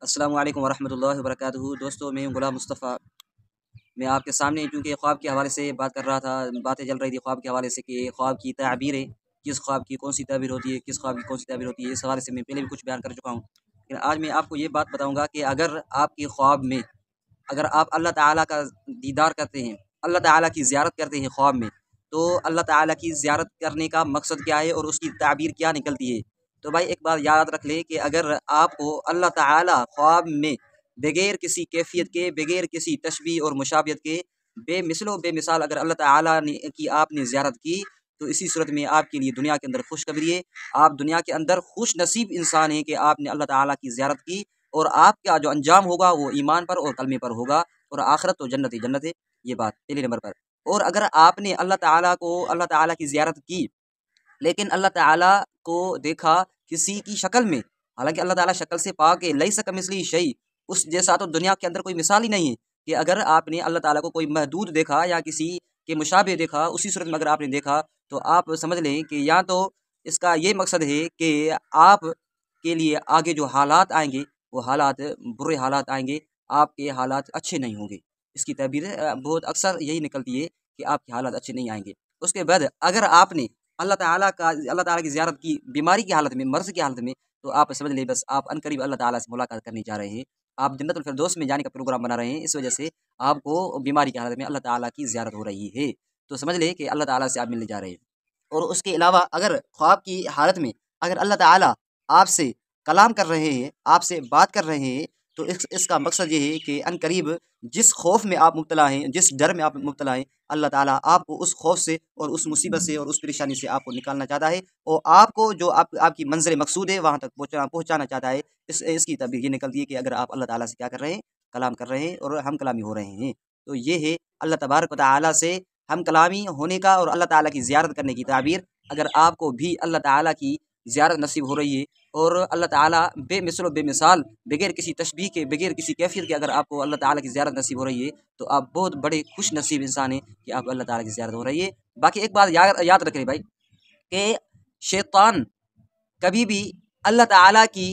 अस्सलामु अलैकुम वरहमतुल्लाहि वबरकातुहू। दोस्तों, मैं हूं गुलाम मुस्तफ़ा। मैं आपके सामने चूँकि ख्वाब के हवाले से बात कर रहा था, बातें चल रही थी ख्वाब के हवाले से कि ख्वाब की ताबीरें, किस ख्वाब की कौन-सी ताबीर होती है, किस ख्वाब की कौन-सी ताबीर होती है, इस हवाले से मैं पहले भी कुछ बयान कर चुका हूँ। लेकिन आज मैं आपको ये बात बताऊँगा कि अगर आपके ख्वाब में अगर आप अल्लाह ताला का दीदार करते हैं, अल्लाह ताला की ज़ियारत करते हैं ख्वाब में, तो अल्लाह ताला की ज़ियारत करने का मकसद क्या है और उसकी ताबीर क्या निकलती है। तो भाई एक बात याद रख लें कि अगर आपको अल्लाह ताला ख्वाब में बगैर किसी कैफ़ियत के, बगैर किसी तशबीह और मुशाबियत के, बेमिसलो बेमिसाल अगर अल्लाह ताला ने की आपने ज़ियारत की, तो इसी सूरत में आपके लिए दुनिया के अंदर खुशखबरी है। आप दुनिया के अंदर खुशनसीब इंसान हैं कि आपने अल्लाह ताला की ज़ियारत की और आपका जो अंजाम होगा वो ईमान पर और कलमे पर होगा और आखिरत तो जन्नत ही जन्नत है। ये बात पहले नंबर पर। और अगर आपने अल्लाह ताला की ज़ियारत की, लेकिन अल्लाह ताला को देखा किसी की शक्ल में, हालांकि अल्लाह ताला शक्ल से पाक है, लैसा कमिस्लिही शै, उस जैसा तो दुनिया के अंदर कोई मिसाल ही नहीं है। कि अगर आपने अल्लाह ताला को कोई महदूद देखा या किसी के मुशाबे देखा, उसी सूरत में अगर आपने देखा, तो आप समझ लें कि या तो इसका ये मकसद है कि आप के लिए आगे जो हालात आएंगे वो हालात बुरे हालात आएंगे, आपके हालात अच्छे नहीं होंगे। इसकी तबीर बहुत अक्सर यही निकलती है कि आपके हालात अच्छे नहीं आएंगे। उसके बाद अगर आपने अल्लाह ताला की ज़ियारत की बीमारी की हालत में, मर्ज़ की हालत में, तो आप समझ लें बस आप अनकरीब अल्लाह ताला से मुलाकात करने जा रहे हैं। आप जन्नतुल फ़िरदौस में जाने का प्रोग्राम बना रहे हैं, इस वजह से आपको बीमारी की हालत में अल्लाह ताला की ज़ियारत हो रही है। तो समझ लें कि अल्लाह ताला से आप मिलने जा रहे हैं। और उसके अलावा अगर ख्वाब की हालत में अगर अल्लाह ताला आपसे कलाम कर रहे हैं, आपसे बात कर रहे हैं, तो इसका मकसद ये है कि अनकरीब जिस खौफ में आप मुब्तला हैं, जिस डर में आप मुब्तला हैं, अल्लाह ताला आपको उस खौफ से और उस मुसीबत से और उस परेशानी से आपको निकालना चाहता है और आपको जो आपकी मंज़िल मकसूद है वहाँ तक पहुँचाना चाहता है। इसकी तबीर ये निकलती है कि अगर आप अल्लाह ताला से क्या कर रहे हैं, कलाम कर रहे हैं और हम कलामी हो रहे हैं। तो ये है अल्लाह तबारक व तआला से हम कलामी होने का और अल्लाह ताला की ज़ियारत करने की ताबीर। अगर आपको भी अल्लाह ताला की ज़ियारत नसीब हो रही है और अल्लाह ताला बेमिसल बेमिसाल बगैर किसी तशबीह के, बगैर किसी कैफियत के अगर आपको अल्लाह ताला की ज़ियारत नसीब हो रही है, तो आप बहुत बड़े खुश नसीब इंसान हैं कि आपको अल्लाह ताला की ज़ियारत हो रही है। बाकी एक बात याद रखें भाई कि शैतान कभी भी अल्लाह ताला की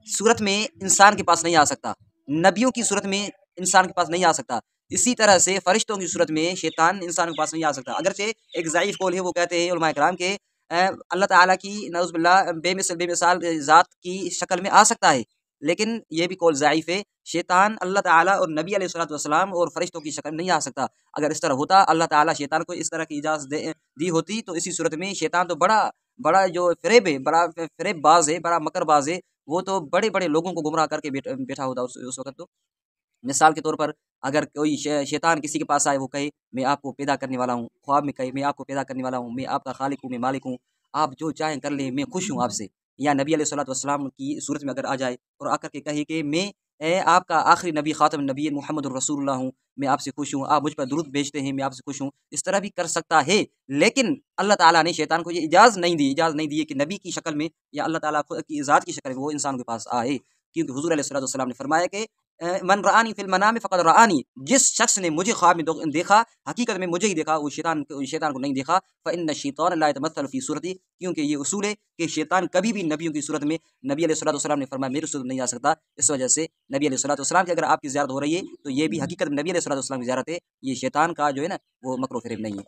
सूरत में इंसान के पास नहीं आ सकता, नबियों की सूरत में इंसान के पास नहीं आ सकता। इसी तरह से फरिश्तों की सूरत में शैतान इंसान के पास नहीं आ सकता। अगरचे एक ज़ईफ़ कौल है, वो कहते हैं उलमाए किराम के अल्लाह ताला की नऊज़ुबिल्लाह बेमिसाल ज़ात की शक्ल में आ सकता है, लेकिन ये भी कौल ज़ईफ़ है। शैतान अल्लाह ताला और नबी अलैहिस्सलातु वस्सलाम और फरिश्तों की शक्ल में नहीं आ सकता। अगर इस तरह होता, अल्लाह ताला शैतान को इस तरह की इजाज़त दी होती, तो इसी सूरत में शैतान तो बड़ा बड़ा जो फ़रेब है, बड़ा फ़रेबबाज़ है, बड़ा मकरबाज़ है, वो तो बड़े-बड़े लोगों को गुमराह करके बैठा होता उस वक़्त तो। मिसाल के तौर पर अगर कोई शैतान किसी के पास आए, वो कहे मैं आपको पैदा करने वाला हूँ, ख्वाब में कहे मैं आपको पैदा करने वाला हूँ, मैं आपका खालिक हूँ, मैं मालिक हूँ, आप जो चाहें कर लें, मैं खुश हूँ आपसे। या नबी अलैहिस्सलातु वस्सलाम की सूरत में अगर आ जाए और आकर के कहे कि मैं आपका आखिरी नबी ख़ातमुन नबिय्यीन मुहम्मदुर रसूलुल्लाह हूँ, मैं आपसे खुश हूँ, आप मुझ पर दुरूद भेजते हैं, मैं आपसे खुश हूँ। इस तरह भी कर सकता है, लेकिन अल्लाह ताला ने शैतान को ये इजाज़त नहीं दी है कि नबी की शक्ल में या अल्लाह ताला खुद की ज़ात की शक्ल में वो इंसान के पास आए। क्योंकि हुज़ूर अलैहिस्सलातु वस्सलाम ने फरमाया कि मन रआनी फिल मनामी फ़क़द रआनी, जिस शख्स ने मुझे ख्वाब में देखा, हकीकत में मुझे ही देखा, वो शैतान को नहीं देखा। फ़इन्न शैतान ला यतमस्सलु फ़ी सूरती, क्योंकि ये उसूल है कि शैतान कभी भी नबियों की सूरत में, नबी अलैहिस्सलातु वस्सलाम ने फरमाया मेरी सूरत में नहीं आ सकता। इस वजह से नबी अलैहिस्सलातु वस्सलाम की अगर आपकी ज़ियारत हो रही है, तो ये भी हकीकत में नबी अलैहिस्सलातु वस्सलाम की ज़ियारत है। ये शैतान का जो है ना, वो मक्र व फ़रेब नहीं है।